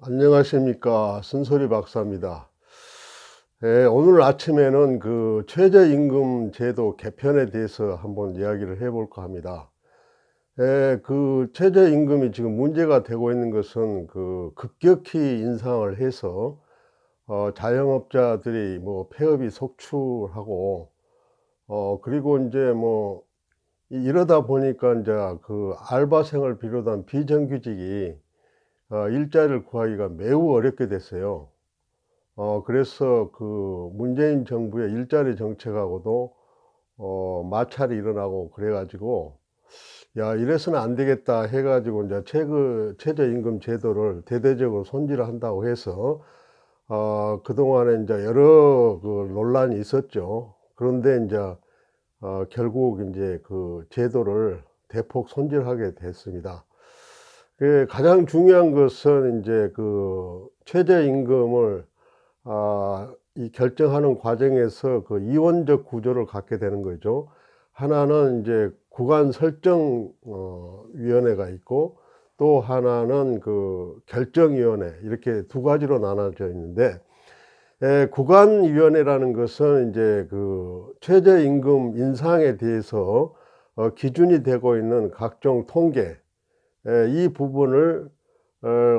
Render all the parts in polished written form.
안녕하십니까. 쓴소리 박사입니다. 오늘 아침에는 그 최저임금 제도 개편에 대해서 한번 이야기를 해볼까 합니다. 그 최저임금이 지금 문제가 되고 있는 것은 그 급격히 인상을 해서 자영업자들이 뭐 폐업이 속출하고 그리고 이제 뭐 이러다 보니까 이제 그 알바생을 비롯한 비정규직이 일자리를 구하기가 매우 어렵게 됐어요. 그래서 그 문재인 정부의 일자리 정책하고도 마찰이 일어나고 그래가지고 야, 이래서는 안 되겠다 해가지고 이제 최저임금 제도를 대대적으로 손질을 한다고 해서 그동안에 이제 여러 그 논란이 있었죠. 그런데 이제 결국 이제 그 제도를 대폭 손질하게 됐습니다. 가장 중요한 것은 이제 그 최저임금을 이 결정하는 과정에서 그 이원적 구조를 갖게 되는 거죠. 하나는 이제 구간 설정 위원회가 있고, 또 하나는 그 결정위원회, 이렇게 두 가지로 나눠져 있는데, 구간위원회라는 것은 이제 그 최저임금 인상에 대해서 기준이 되고 있는 각종 통계, 이 부분을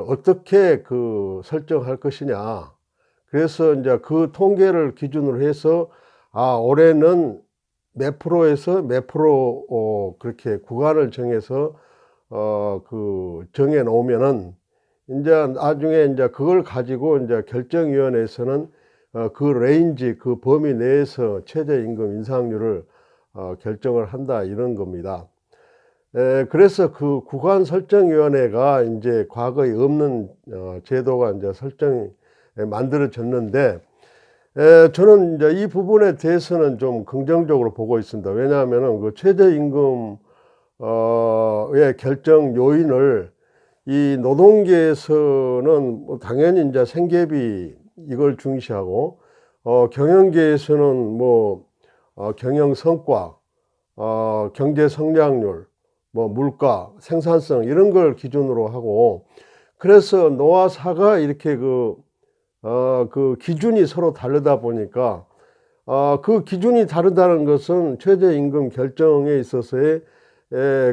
어떻게 그 설정할 것이냐. 그래서 이제 그 통계를 기준으로 해서 올해는 몇 프로에서 몇 프로 그렇게 구간을 정해서 그 정해 놓으면은 이제 나중에 이제 그걸 가지고 이제 결정위원회에서는 그 레인지, 그 범위 내에서 최저임금 인상률을 결정을 한다, 이런 겁니다. 그래서 그 구간설정위원회가 이제 과거에 없는 제도가 이제 만들어졌는데, 저는 이제 이 부분에 대해서는 좀 긍정적으로 보고 있습니다. 왜냐하면은 그 최저임금의 결정 요인을 이 노동계에서는 뭐 당연히 이제 생계비 이걸 중시하고, 경영계에서는 뭐 경영 성과, 경제 성장률, 뭐 물가, 생산성, 이런 걸 기준으로 하고, 그래서 노와 사가 이렇게 그 기준이 서로 다르다 보니까, 그 기준이 다르다는 것은 최저임금 결정에 있어서의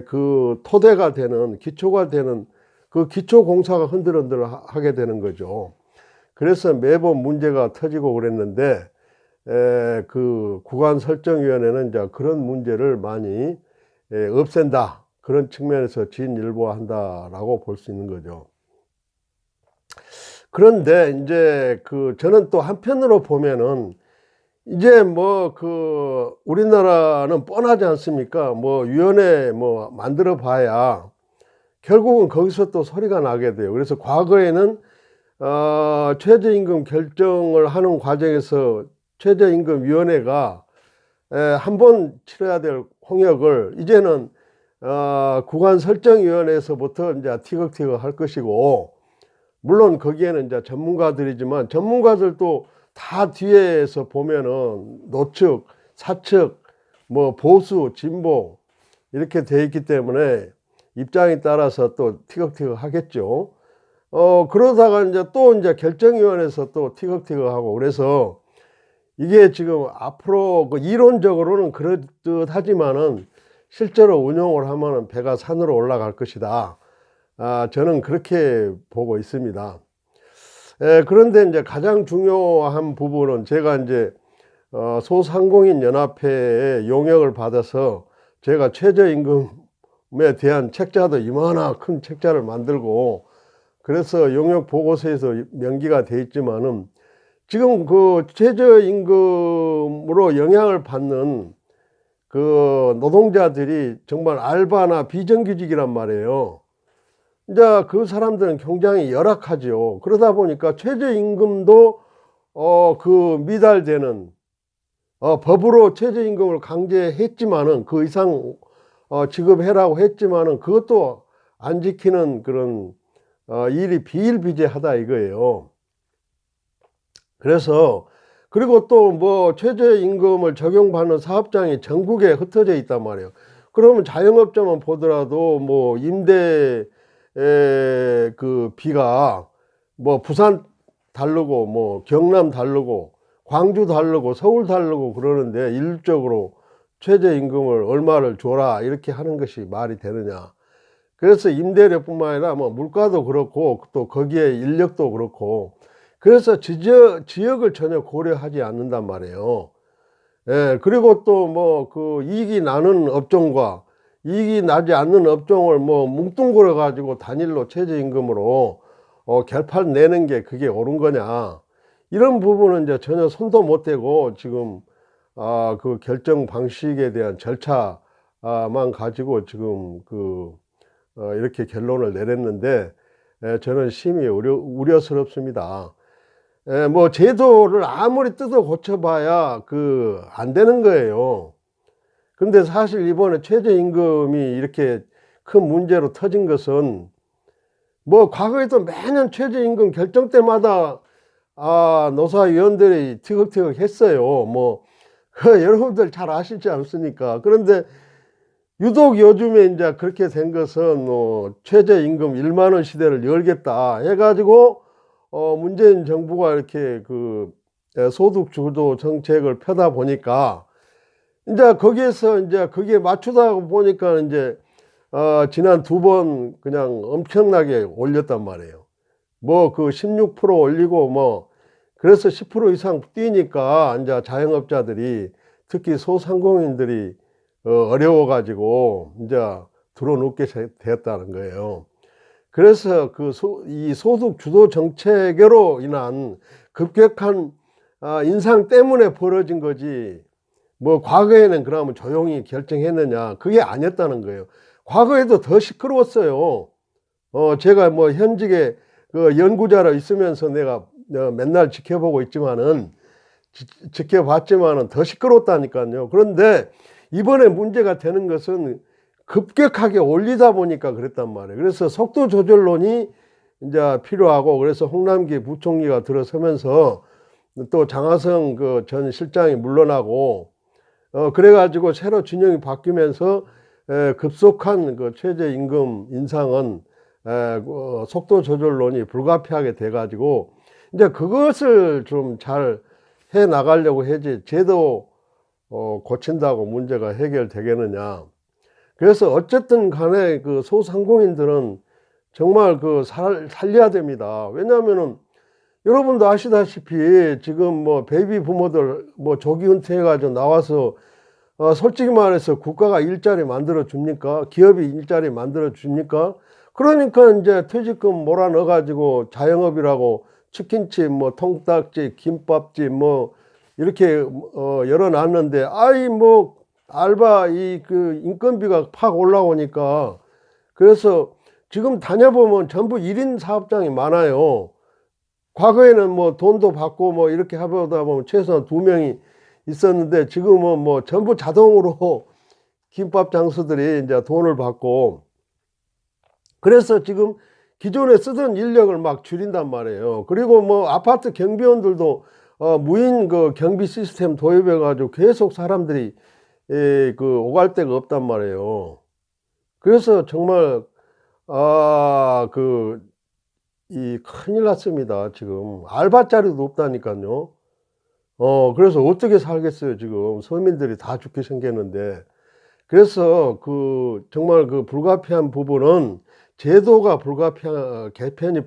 그 토대가 되는, 기초가 되는 그 기초공사가 흔들흔들 하게 되는 거죠. 그래서 매번 문제가 터지고 그랬는데, 그 구간설정위원회는 이제 그런 문제를 많이 없앤다, 그런 측면에서 진일보한다라고 볼 수 있는 거죠. 그런데 이제 그 저는 또 한편으로 보면은 이제 뭐 그 우리나라는 뻔하지 않습니까? 뭐 위원회 뭐 만들어 봐야 결국은 거기서 또 소리가 나게 돼요. 그래서 과거에는 최저임금 결정을 하는 과정에서 최저임금위원회가 한 번 치러야 될 홍역을 이제는 구간설정위원회에서부터 이제 티격태격 할 것이고, 물론 거기에는 이제 전문가들이지만 전문가들도 다 뒤에서 보면은 노측, 사측, 뭐 보수, 진보 이렇게 돼 있기 때문에 입장에 따라서 또 티격태격 하겠죠. 그러다가 이제 또 이제 결정위원회에서 또 티격태격 하고, 그래서 이게 지금 앞으로 그 이론적으로는 그럴듯하지만은 실제로 운용을 하면은 배가 산으로 올라갈 것이다. 저는 그렇게 보고 있습니다. 그런데 이제 가장 중요한 부분은 제가 이제 소상공인 연합회의 용역을 받아서 제가 최저임금에 대한 책자도 이만한 큰 책자를 만들고, 그래서 용역 보고서에서 명기가 돼 있지만은 지금 그 최저임금으로 영향을 받는 그 노동자들이 정말 알바나 비정규직이란 말이에요. 이제 그 사람들은 굉장히 열악하죠. 그러다 보니까 최저임금도 그 미달되는, 법으로 최저임금을 강제했지만은 그 이상 지급해라고 했지만은 그것도 안 지키는 그런 일이 비일비재하다 이거예요. 그래서 그리고 또 뭐 최저임금을 적용받는 사업장이 전국에 흩어져 있단 말이에요. 그러면 자영업자만 보더라도 뭐 임대 그 비가 뭐 부산 다르고 뭐 경남 다르고 광주 다르고 서울 다르고 그러는데 일률적으로 최저임금을 얼마를 줘라 이렇게 하는 것이 말이 되느냐. 그래서 임대료뿐만 아니라 뭐 물가도 그렇고 또 거기에 인력도 그렇고 그래서 지역을 전혀 고려하지 않는단 말이에요. 예, 그리고 또 뭐 그 이익이 나는 업종과 이익이 나지 않는 업종을 뭐 뭉뚱그려 가지고 단일로 최저임금으로 결판 내는 게 그게 옳은 거냐. 이런 부분은 이제 전혀 손도 못 대고 지금 그 결정 방식에 대한 절차만 가지고 지금 이렇게 결론을 내렸는데 저는 심히 우려스럽습니다. 뭐 제도를 아무리 뜯어 고쳐봐야 안 되는 거예요. 근데 사실 이번에 최저임금이 이렇게 큰 문제로 터진 것은 뭐 과거에도 매년 최저임금 결정 때마다 노사위원들이 티격태격 했어요. 뭐 여러분들 잘 아시지 않습니까? 그런데 유독 요즘에 이제 그렇게 된 것은 최저임금 1만 원 시대를 열겠다 해가지고 문재인 정부가 이렇게 소득 주도 정책을 펴다 보니까 이제 거기에서 이제 거기에 맞추다 보니까 이제 지난 2번 그냥 엄청나게 올렸단 말이에요. 뭐 16% 올리고 뭐 그래서 10% 이상 뛰니까 이제 자영업자들이 특히 소상공인들이 어려워 가지고 이제 들어눕게 되었다는 거예요. 그래서 이 소득 주도 정책으로 인한 급격한 인상 때문에 벌어진 거지 뭐 과거에는 그러면 조용히 결정했느냐 그게 아니었다는 거예요. 과거에도 더 시끄러웠어요. 제가 뭐 현직에 연구자로 있으면서 내가 맨날 지켜보고 있지만은 지켜봤지만은 더 시끄러웠다니까요. 그런데 이번에 문제가 되는 것은 급격하게 올리다 보니까 그랬단 말이에요. 그래서 속도 조절론이 이제 필요하고 그래서 홍남기 부총리가 들어서면서 또 장하성 전 실장이 물러나고 그래가지고 새로 진영이 바뀌면서 급속한 최저임금 인상은 속도 조절론이 불가피하게 돼가지고 이제 그것을 좀 잘 해 나가려고 해지 제도 고친다고 문제가 해결되겠느냐. 그래서 어쨌든 간에 소상공인들은 정말 살려야 됩니다. 왜냐하면은 여러분도 아시다시피 지금 뭐 베이비 부모들 뭐 조기 은퇴해가지고 나와서 솔직히 말해서 국가가 일자리 만들어 줍니까? 기업이 일자리 만들어 줍니까? 그러니까 이제 퇴직금 몰아 넣어 가지고 자영업이라고 치킨집 뭐 통닭집 김밥집 뭐 이렇게 열어놨는데 뭐 알바 인건비가 팍 올라오니까 그래서 지금 다녀보면 전부 1인 사업장이 많아요. 과거에는 뭐 돈도 받고 뭐 이렇게 하다 보면 최소한 2명이 있었는데 지금은 뭐 전부 자동으로 김밥 장수들이 이제 돈을 받고 그래서 지금 기존에 쓰던 인력을 막 줄인단 말이에요. 그리고 뭐 아파트 경비원들도 무인 경비 시스템 도입해 가지고 계속 사람들이 오갈 데가 없단 말이에요. 그래서 정말 이 큰일 났습니다. 지금 알바 자리도 없다니까요. 그래서 어떻게 살겠어요. 지금 서민들이 다 죽게 생겼는데 그래서 정말 불가피한 부분은 제도가 개편이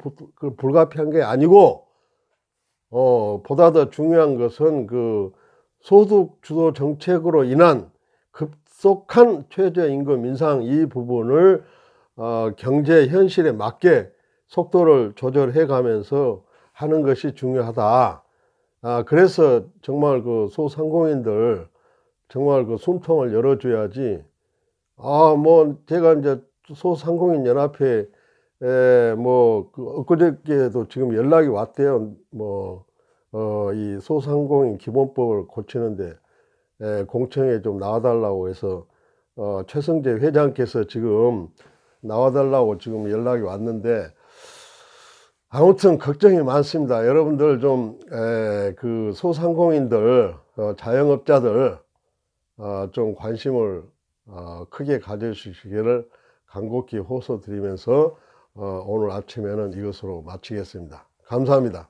불가피한 게 아니고 보다 더 중요한 것은 소득 주도 정책으로 인한 급속한 최저임금 인상 이 부분을 경제 현실에 맞게 속도를 조절해 가면서 하는 것이 중요하다. 그래서 정말 소상공인들 정말 숨통을 열어줘야지. 뭐 제가 이제 소상공인 연합회 뭐 엊그저께도 지금 연락이 왔대요. 뭐 이 소상공인 기본법을 고치는데 공청회 좀 나와달라고 해서 최성재 회장께서 지금 나와달라고 지금 연락이 왔는데 아무튼 걱정이 많습니다. 여러분들 좀 소상공인들 자영업자들 좀 관심을 크게 가져주시기를 간곡히 호소드리면서 오늘 아침에는 이것으로 마치겠습니다. 감사합니다.